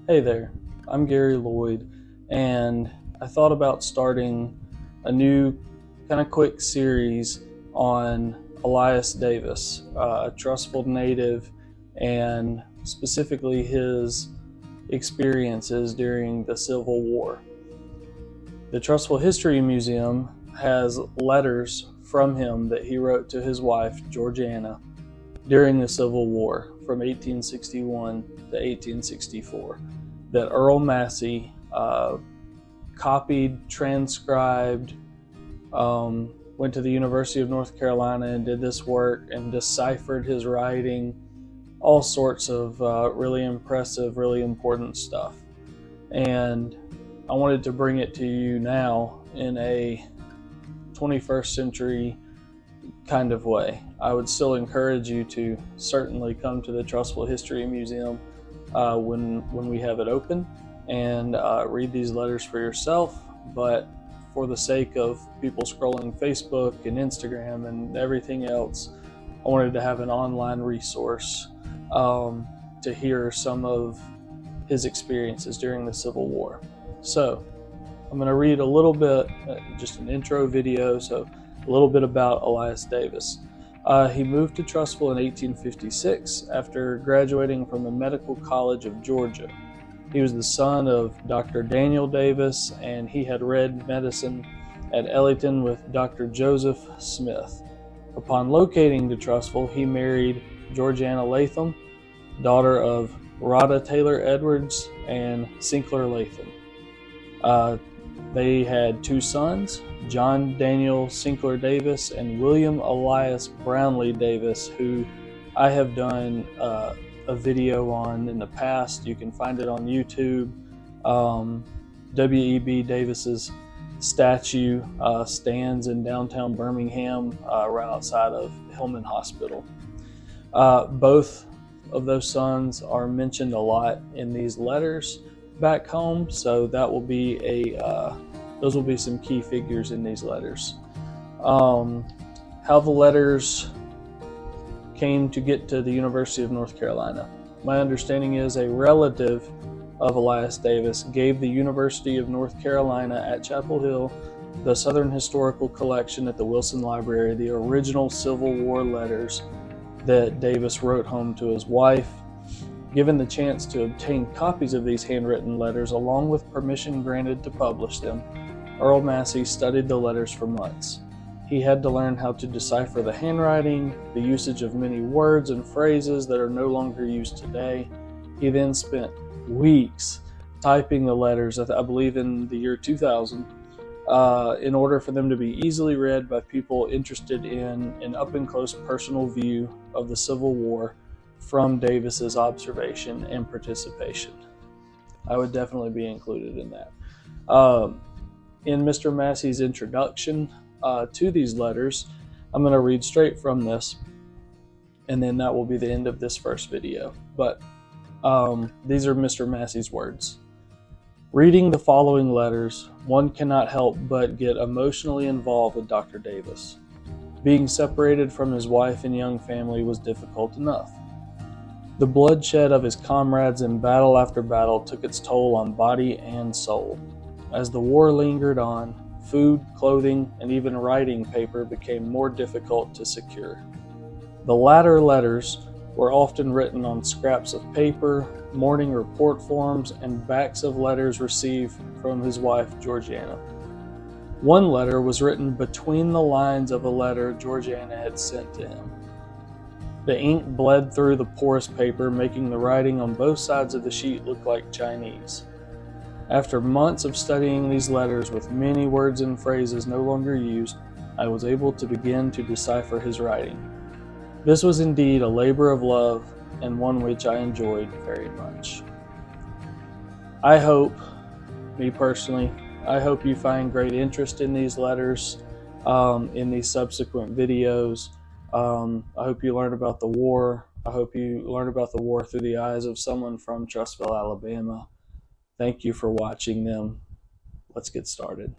Hey there, I'm Gary Lloyd, and I thought about starting a new kind of quick series on Elias Davis, a trustful native, and specifically his experiences during the Civil War. The Trustful History Museum has letters from him that he wrote to his wife, Georgiana, during the Civil War from 1861 to 1864 that Earl Massey copied, transcribed, went to the University of North Carolina and did this work and deciphered his writing, all sorts of really impressive, really important stuff. And I wanted to bring it to you now in a 21st century kind of way. I would still encourage you to certainly come to the Trustful History Museum when we have it open and read these letters for yourself. But for the sake of people scrolling Facebook and Instagram and everything else, I wanted to have an online resource to hear some of his experiences during the Civil War. So I'm going to read a little bit, just an intro video, so a little bit about Elias Davis. He moved to Trustful in 1856 after graduating from the Medical College of Georgia. He was the son of Dr. Daniel Davis, and he had read medicine at Ellington with Dr. Joseph Smith. Upon locating to Trustful, he married Georgiana Latham, daughter of Rhoda Taylor Edwards and Sinclair Latham. They had two sons, John Daniel Sinclair Davis and William Elias Brownlee Davis, who I have done a video on in the past. You can find it on YouTube. W.E.B. Davis's statue stands in downtown Birmingham, right outside of Hillman Hospital. Both of those sons are mentioned a lot in these letters back home, so that will be those will be some key figures in these letters. How the letters came to get to the University of North Carolina. My understanding is a relative of Elias Davis gave the University of North Carolina at Chapel Hill the Southern Historical Collection at the Wilson Library, the original Civil War letters that Davis wrote home to his wife. Given the chance to obtain copies of these handwritten letters along with permission granted to publish them, Earl Massey studied the letters for months. He had to learn how to decipher the handwriting, the usage of many words and phrases that are no longer used today. He then spent weeks typing the letters, I believe in the year 2000, in order for them to be easily read by people interested in an up-and-close personal view of the Civil War from Davis's observation and participation. I would definitely be included in that. In Mr. Massey's introduction to these letters, I'm going to read straight from this, and then that will be the end of this first video. But these are Mr. Massey's words. Reading the following letters, one cannot help but get emotionally involved with Dr. Davis. Being separated from his wife and young family was difficult enough. The bloodshed of his comrades in battle after battle took its toll on body and soul. As the war lingered on, food, clothing, and even writing paper became more difficult to secure. The latter letters were often written on scraps of paper, morning report forms, and backs of letters received from his wife, Georgiana. One letter was written between the lines of a letter Georgiana had sent to him. The ink bled through the porous paper, making the writing on both sides of the sheet look like Chinese. After months of studying these letters with many words and phrases no longer used, I was able to begin to decipher his writing. This was indeed a labor of love, and one which I enjoyed very much. I hope, me personally, I hope you find great interest in these letters, in these subsequent videos. I hope you learn about the war. I hope you learn about the war through the eyes of someone from Trustville, Alabama. Thank you for watching them. Let's get started.